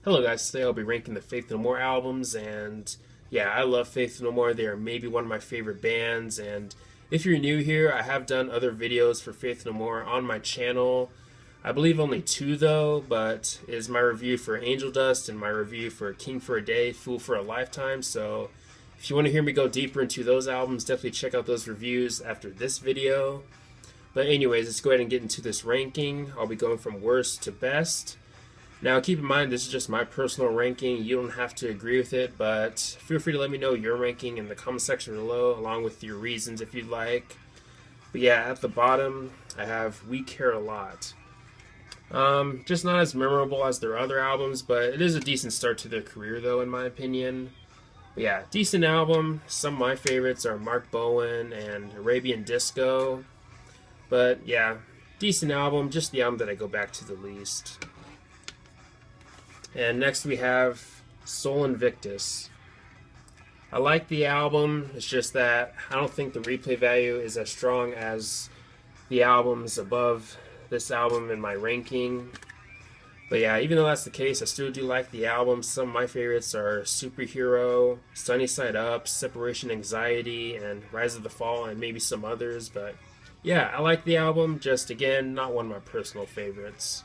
Hello guys, today I'll be ranking the Faith No More albums, and yeah, I love Faith No More. They are maybe one of my favorite bands, and if you're new here, I have done other videos for Faith No More on my channel. I believe only two though, but it is my review for Angel Dust and my review for King for a Day, Fool for a Lifetime, so if you want to hear me go deeper into those albums, definitely check out those reviews after this video. But anyways, let's go ahead and get into this ranking. I'll be going from worst to best. Now, keep in mind, this is just my personal ranking. You don't have to agree with it, but feel free to let me know your ranking in the comment section below, along with your reasons if you'd like. But yeah, at the bottom, I have We Care a Lot. Just not as memorable as their other albums, but it is a decent start to their career, though, in my opinion. But yeah, decent album. Some of my favorites are Mark Bowen and Arabian Disco. But yeah, decent album, just the album that I go back to the least. And next we have Soul Invictus. I like the album, it's just that I don't think the replay value is as strong as the albums above this album in my ranking. But yeah, even though that's the case, I still do like the album. Some of my favorites are Superhero, Sunny Side Up, Separation Anxiety, and Rise of the Fall, and maybe some others. But yeah, I like the album, just again, not one of my personal favorites.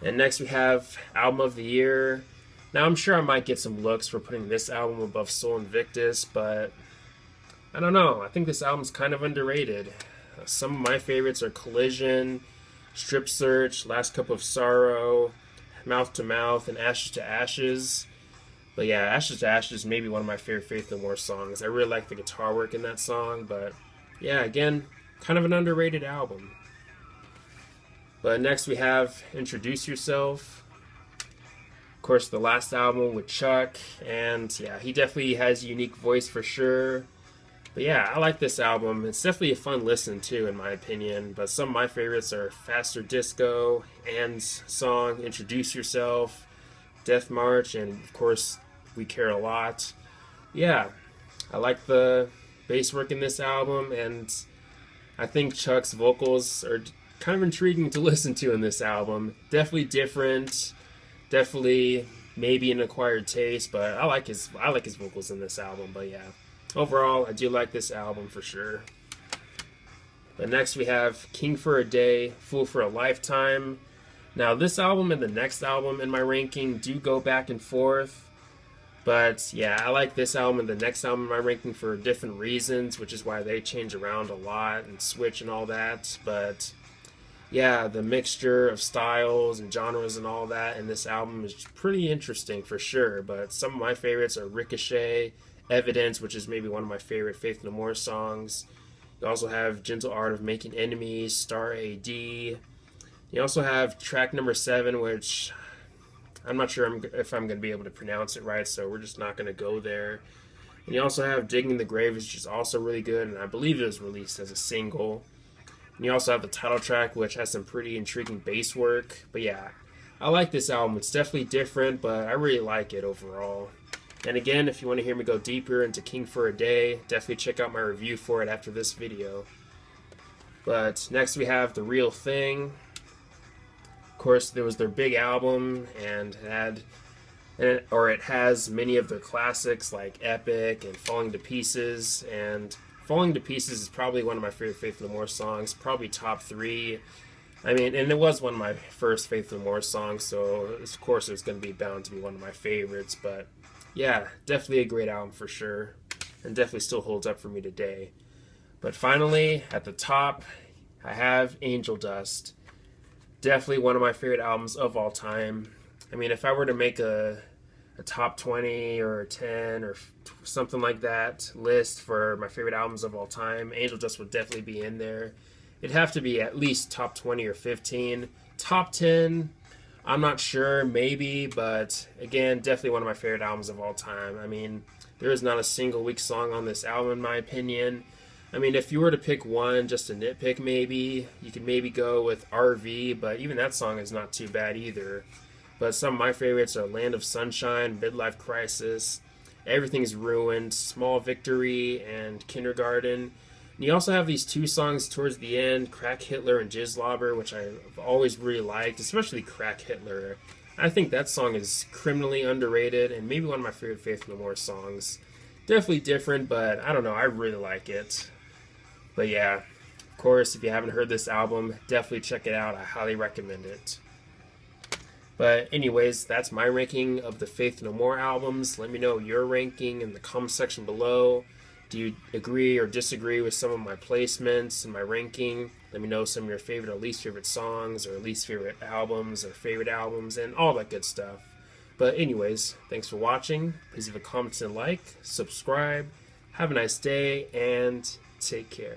And next we have Album of the Year. Now I'm sure I might get some looks for putting this album above Soul Invictus, but I don't know. I think this album's kind of underrated. Some of my favorites are Collision, Strip Search, Last Cup of Sorrow, Mouth to Mouth, and Ashes to Ashes. But yeah, Ashes to Ashes may be one of my favorite Faith No More songs. I really like the guitar work in that song, but yeah, again, kind of an underrated album. But next we have Introduce Yourself. Of course, the last album with Chuck, and yeah, he definitely has a unique voice for sure. But yeah, I like this album. It's definitely a fun listen too, in my opinion. But some of my favorites are Faster Disco, Anne's song, Introduce Yourself, Death March, and of course, We Care a Lot. Yeah, I like the bass work in this album, and I think Chuck's vocals are kind of intriguing to listen to in this album. Definitely different, definitely maybe an acquired taste, but I like his vocals in this album. But yeah, overall I do like this album for sure. But next we have King for a Day, Fool for a Lifetime. Now this album and the next album in my ranking do go back and forth. But yeah, I like this album and the next album in my ranking for different reasons, which is why they change around a lot and switch and all that. But yeah, the mixture of styles and genres and all that in this album is pretty interesting for sure. But some of my favorites are Ricochet, Evidence, which is maybe one of my favorite Faith No More songs. You also have Gentle Art of Making Enemies, Star AD. You also have track number 7, which I'm not sure if I'm going to be able to pronounce it right, so we're just not going to go there. And you also have Digging the Grave, which is also really good, and I believe it was released as a single. And you also have the title track, which has some pretty intriguing bass work. But yeah, I like this album. It's definitely different, but I really like it overall. And again, if you want to hear me go deeper into King for a Day, definitely check out my review for it after this video. But next we have The Real Thing. Of course, there was their big album, and it has many of their classics like Epic and Falling to Pieces. And Falling to Pieces is probably one of my favorite Faith No More songs, probably top 3. I mean, and it was one of my first Faith No More songs, so of course it's going to be bound to be one of my favorites. But yeah, definitely a great album for sure, and definitely still holds up for me today. But finally, at the top, I have Angel Dust. Definitely one of my favorite albums of all time. I mean, if I were to make a top 20 or 10 or something like that list for my favorite albums of all time, Angel Dust would definitely be in there. It'd have to be at least top 20 or 15. Top 10, I'm not sure, maybe, but again, definitely one of my favorite albums of all time. I mean, there is not a single weak song on this album in my opinion. I mean, if you were to pick one, just a nitpick maybe, you could maybe go with RV, but even that song is not too bad either. But some of my favorites are Land of Sunshine, Midlife Crisis, Everything's Ruined, Small Victory, and Kindergarten. And you also have these two songs towards the end, Crack Hitler and Jizzlobber, which I've always really liked, especially Crack Hitler. I think that song is criminally underrated and maybe one of my favorite Faith No More songs. Definitely different, but I don't know, I really like it. But yeah, of course, if you haven't heard this album, definitely check it out. I highly recommend it. But anyways, that's my ranking of the Faith No More albums. Let me know your ranking in the comment section below. Do you agree or disagree with some of my placements and my ranking? Let me know some of your favorite or least favorite songs or least favorite albums or favorite albums and all that good stuff. But anyways, thanks for watching. Please leave a comment and like, subscribe. Have a nice day and take care.